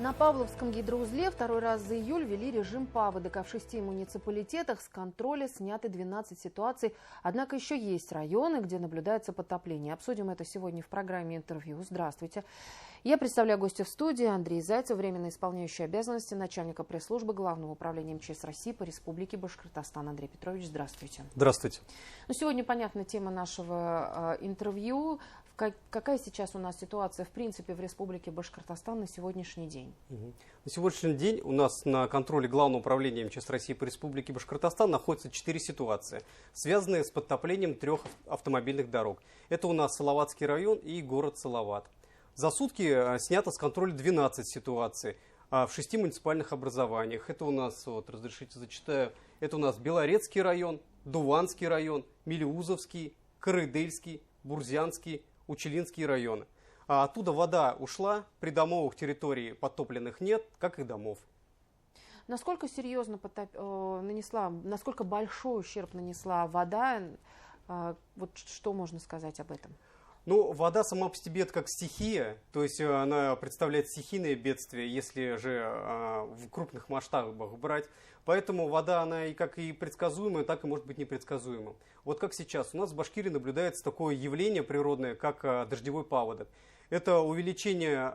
На Павловском гидроузле второй раз за июль ввели режим паводок, а в 6 муниципалитетах с контроля сняты 12 ситуаций. Однако еще есть районы, где наблюдается подтопление. Обсудим это сегодня в программе «Интервью». Здравствуйте. Я представляю гостя в студии. Андрей Зайцев, временно исполняющий обязанности начальника пресс-службы Главного управления МЧС России по Республике Башкортостан. Андрей Петрович, здравствуйте. Здравствуйте. Ну, сегодня, понятно, тема нашего интервью. Какая сейчас у нас ситуация, в принципе, в Республике Башкортостан на сегодняшний день? На сегодняшний день у нас на контроле Главного управления МЧС России по Республике Башкортостан находится 4 ситуации, связанные с подтоплением 3 автомобильных дорог. Это у нас Салаватский район и город Салават. За сутки снято с контроля 12 ситуаций в 6 муниципальных образованиях. Это у нас, вот, разрешите зачитаю, это у нас Белорецкий район, Дуванский район, Мелеузовский, Карыдельский, Бурзянский, Учелинские районы. А оттуда вода ушла, придомовых территорий подтопленных нет, как и домов. Насколько серьезно насколько большой ущерб нанесла вода? Вот что можно сказать об этом? Ну, вода сама по себе это как стихия, то есть она представляет стихийное бедствие, если же в крупных масштабах брать. Поэтому вода, она и как и предсказуемая, так и может быть непредсказуемая. Вот как сейчас. У нас в Башкирии наблюдается такое явление природное, как дождевой паводок. Это увеличение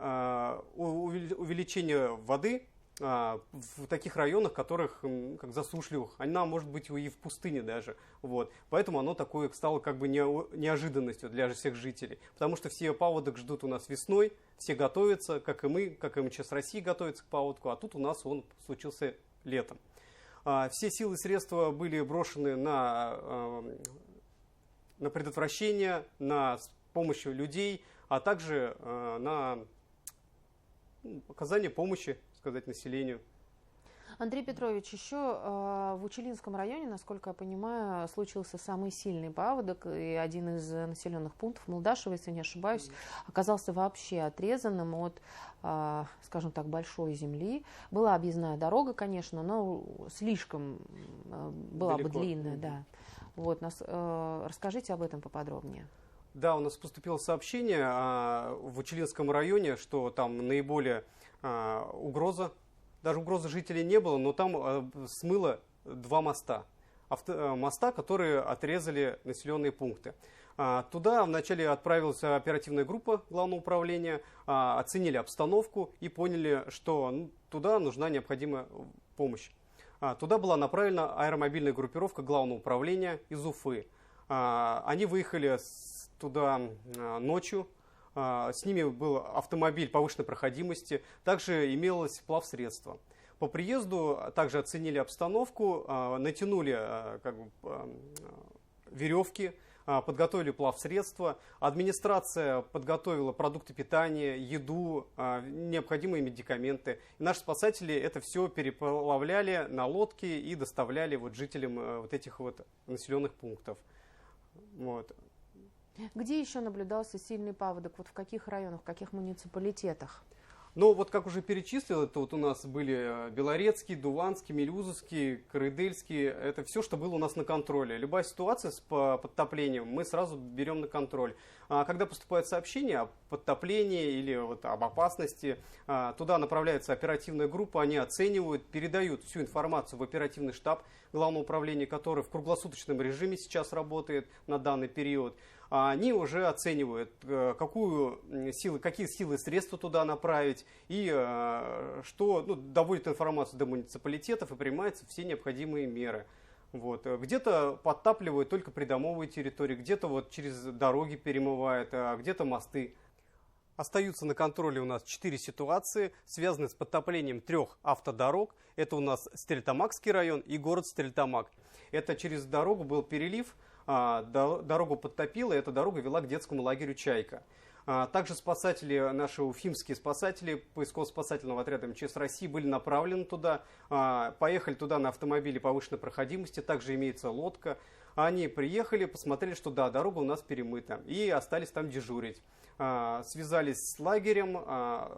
воды в таких районах, которых как засушливых, она может быть и в пустыне даже. Вот. Поэтому оно такое стало как бы неожиданностью для всех жителей. Потому что все паводок ждут у нас весной, все готовятся, как и мы, как и МЧС России готовится к паводку, а тут у нас он случился летом. Все силы и средства были брошены на предотвращение, на помощь людей, а также на оказание помощи, сказать, населению. Андрей Петрович, еще в Учелинском районе, насколько я понимаю, случился самый сильный паводок, и один из населенных пунктов, Молдашево, если не ошибаюсь, оказался вообще отрезанным от, скажем так, большой земли. Была объездная дорога, конечно, но слишком была бы длинная. Да. Вот, расскажите об этом поподробнее. Да, у нас поступило сообщение в Учелинском районе, что там наиболее угроза. Даже угрозы жителей не было, но там смыло 2 моста. Моста, которые отрезали населенные пункты. Туда вначале отправилась оперативная группа Главного управления, оценили обстановку и поняли, что туда нужна необходимая помощь. Туда была направлена аэромобильная группировка Главного управления из Уфы. Они выехали туда ночью. С ними был автомобиль повышенной проходимости, также имелось плавсредство. По приезду также оценили обстановку, натянули веревки, подготовили плавсредства. Администрация подготовила продукты питания, еду, необходимые медикаменты. И наши спасатели это все переплавляли на лодке и доставляли жителям этих населенных пунктов. Вот. Где еще наблюдался сильный паводок? Вот в каких районах, в каких муниципалитетах? Ну, вот как уже перечислил, это вот у нас были Белорецкий, Дуванский, Мелеузовский, Карыдельский. Это все, что было у нас на контроле. Любая ситуация с подтоплением мы сразу берем на контроль. Когда поступает сообщение о подтоплении или об опасности, туда направляется оперативная группа, они оценивают, передают всю информацию в оперативный штаб Главного управления, который в круглосуточном режиме сейчас работает на данный период. Они уже оценивают, какие силы и средства туда направить, и доводят информацию до муниципалитетов и принимаются все необходимые меры. Вот. Где-то подтапливают только придомовые территории, где-то через дороги перемывают, а где-то мосты. Остаются на контроле у нас 4 ситуации, связанные с подтоплением 3 автодорог. Это у нас Стерлитамакский район и город Стерлитамак. Это через дорогу был перелив, дорогу подтопило, и эта дорога вела к детскому лагерю «Чайка». Также спасатели, наши уфимские спасатели поисково-спасательного отряда МЧС России были направлены туда, поехали туда на автомобиле повышенной проходимости, также имеется лодка. Они приехали, посмотрели, что да, дорога у нас перемыта, и остались там дежурить. Связались с лагерем,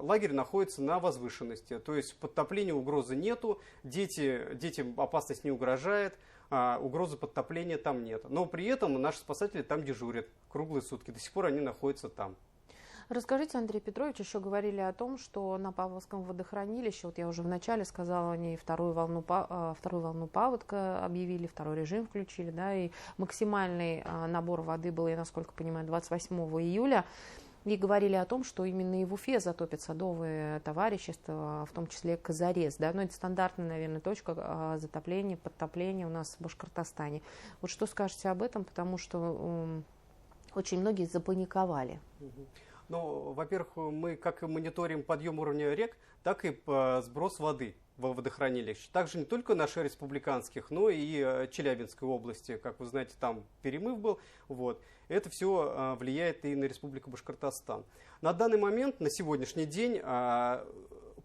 лагерь находится на возвышенности, то есть подтопления угрозы нету, детям опасность не угрожает, угрозы подтопления там нет. Но при этом наши спасатели там дежурят круглые сутки, до сих пор они находятся там. Расскажите, Андрей Петрович, еще говорили о том, что на Павловском водохранилище, вот я уже вначале сказала, они вторую волну паводка объявили, второй режим включили, да, и максимальный набор воды был, я насколько понимаю, 28 июля. И говорили о том, что именно и в Уфе затопят садовые товарищества, в том числе Казарез. Да? Но это стандартная, наверное, точка затопления, подтопления у нас в Башкортостане. Вот что скажете об этом, потому что очень многие запаниковали. Ну, во-первых, мы как и мониторим подъем уровня рек, так и сброс воды во водохранилище. Также не только наших республиканских, но и Челябинской области. Как вы знаете, там перемыв был. Вот. Это все влияет и на Республику Башкортостан. На данный момент, на сегодняшний день,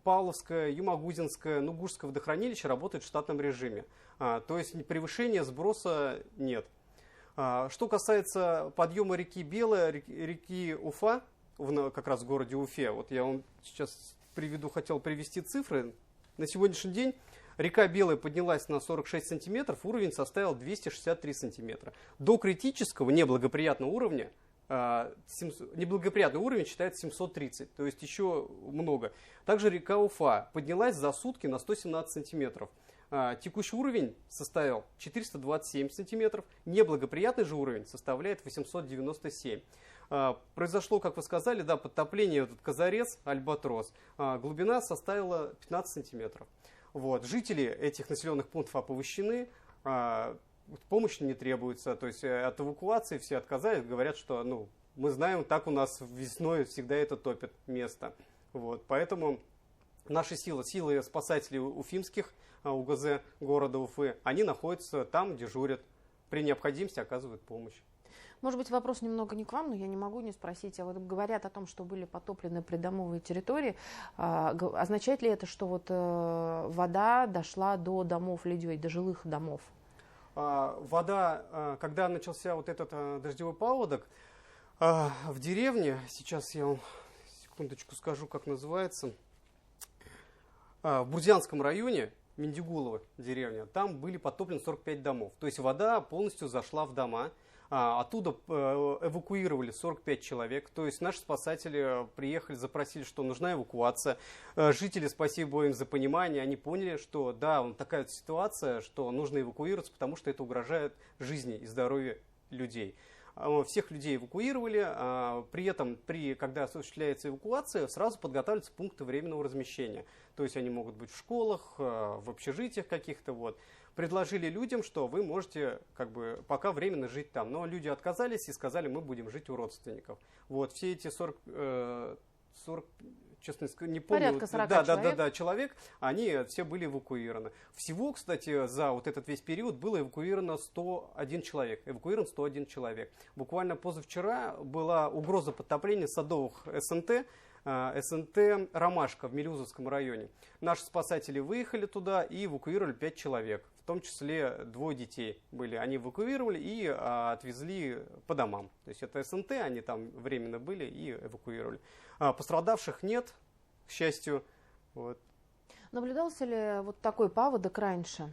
Павловское, Юмагузинское, Нугурское водохранилище работает в штатном режиме. То есть превышения сброса нет. Что касается подъема реки Белая, реки Уфа, как раз в городе Уфе, вот я вам сейчас хотел привести цифры. На сегодняшний день река Белая поднялась на 46 сантиметров, уровень составил 263 сантиметра. До критического неблагоприятного уровня, неблагоприятный уровень считается 730, то есть еще много. Также река Уфа поднялась за сутки на 117 сантиметров. Текущий уровень составил 427 сантиметров, неблагоприятный же уровень составляет 897. Произошло, как вы сказали, да, подтопление, этот Казарез, Альбатрос. Глубина составила 15 сантиметров. Вот. Жители этих населенных пунктов оповещены, помощи не требуется, то есть от эвакуации все отказались, говорят, что мы знаем, так у нас весной всегда это топит место. Вот. Поэтому наши силы спасателей уфимских УГЗ города Уфы, они находятся там, дежурят, при необходимости оказывают помощь. Может быть, вопрос немного не к вам, но я не могу не спросить. А вот говорят о том, что были потоплены придомовые территории. Означает ли это, что вот вода дошла до домов людей, до жилых домов? Вода, когда начался вот этот дождевой паводок, в деревне, сейчас я вам секундочку скажу, как называется, в Бурзянском районе, Миндигулово деревня, там были потоплены 45 домов. То есть вода полностью зашла в дома. Оттуда эвакуировали 45 человек. То есть наши спасатели приехали, запросили, что нужна эвакуация. Жители, спасибо им за понимание, они поняли, что да, такая ситуация, что нужно эвакуироваться, потому что это угрожает жизни и здоровью людей. Всех людей эвакуировали, при этом, когда осуществляется эвакуация, сразу подготавливаются пункты временного размещения. То есть они могут быть в школах, в общежитиях каких-то. Вот. Предложили людям, что вы можете пока временно жить там. Но люди отказались и сказали, мы будем жить у родственников. Вот. Все эти 40 честно не помню. Порядка 40 человек. Человек, они все были эвакуированы. Всего, кстати, за вот этот весь период было эвакуировано 101 человек. Эвакуирован 101 человек. Буквально позавчера была угроза подтопления садовых СНТ, СНТ «Ромашка» в Мелюзовском районе. Наши спасатели выехали туда и эвакуировали 5 человек. В том числе 2 детей были. Они эвакуировали и отвезли по домам. То есть это СНТ, они там временно были и эвакуировали. Пострадавших нет, к счастью. Вот. Наблюдался ли вот такой паводок раньше?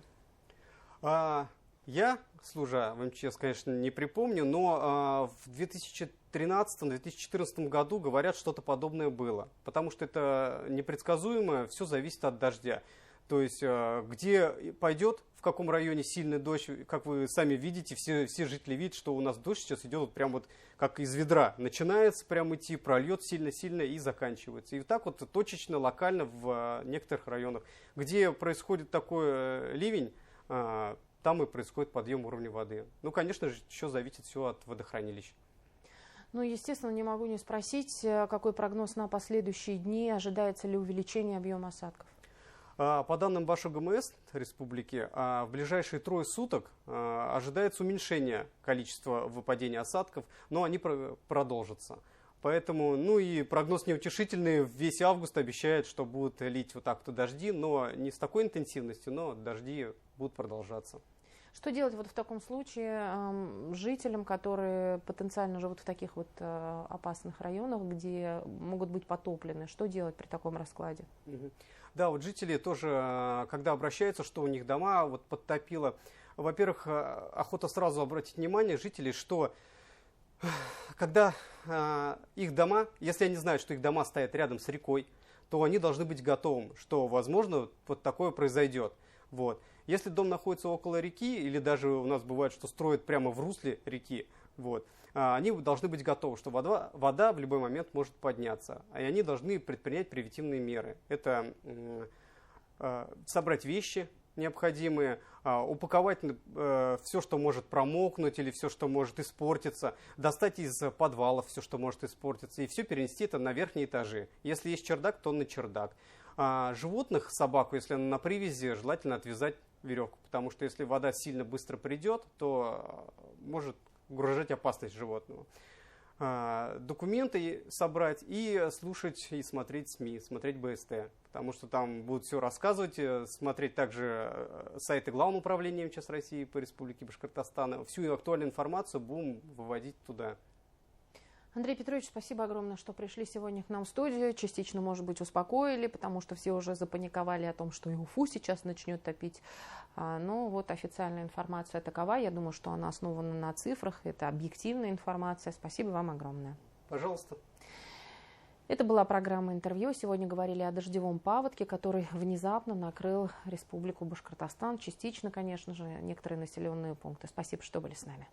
Я, служа в МЧС, конечно, не припомню, но в 2013-2014 году, говорят, что-то подобное было. Потому что это непредсказуемо, все зависит от дождя. То есть, где пойдет, в каком районе сильный дождь, как вы сами видите, все жители видят, что у нас дождь сейчас идет вот прям вот как из ведра. Начинается прям идти, прольет сильно-сильно и заканчивается. И вот так вот точечно, локально в некоторых районах. Где происходит такой ливень, там и происходит подъем уровня воды. Ну, конечно же, еще зависит все от водохранилища. Ну, естественно, не могу не спросить, какой прогноз на последующие дни, ожидается ли увеличение объема осадков? По данным БашОГМС республики, в ближайшие 3 суток ожидается уменьшение количества выпадения осадков, но они продолжатся. Поэтому, и прогноз неутешительный, весь август обещает, что будут лить вот так-то дожди, но не с такой интенсивностью, но дожди будут продолжаться. Что делать вот в таком случае жителям, которые потенциально живут в таких вот опасных районах, где могут быть потоплены? Что делать при таком раскладе? Да, вот жители тоже, когда обращаются, что у них дома вот подтопило, во-первых, охота сразу обратить внимание жителей, что Когда их дома, если они знают, что их дома стоят рядом с рекой, то они должны быть готовым, что, возможно, вот такое произойдет. Вот. Если дом находится около реки, или даже у нас бывает, что строят прямо в русле реки, вот, они должны быть готовы, что вода в любой момент может подняться, и они должны предпринять превентивные меры. Это собрать вещи необходимые, упаковать все, что может промокнуть или все, что может испортиться, достать из подвала все, что может испортиться, и все перенести это на верхние этажи. Если есть чердак, то на чердак. Животных, собаку, если она на привязи, желательно отвязать веревку, потому что если вода сильно быстро придет, то может угрожать опасность животному. Документы собрать и слушать и смотреть СМИ, смотреть БСТ, потому что там будут все рассказывать, смотреть также сайты Главного управления МЧС России по Республике Башкортостан. Всю актуальную информацию будем выводить туда. Андрей Петрович, спасибо огромное, что пришли сегодня к нам в студию. Частично, может быть, успокоили, потому что все уже запаниковали о том, что и Уфу сейчас начнет топить. Но вот официальная информация такова. Я думаю, что она основана на цифрах. Это объективная информация. Спасибо вам огромное. Пожалуйста. Это была программа «Интервью». Сегодня говорили о дождевом паводке, который внезапно накрыл Республику Башкортостан. Частично, конечно же, некоторые населенные пункты. Спасибо, что были с нами.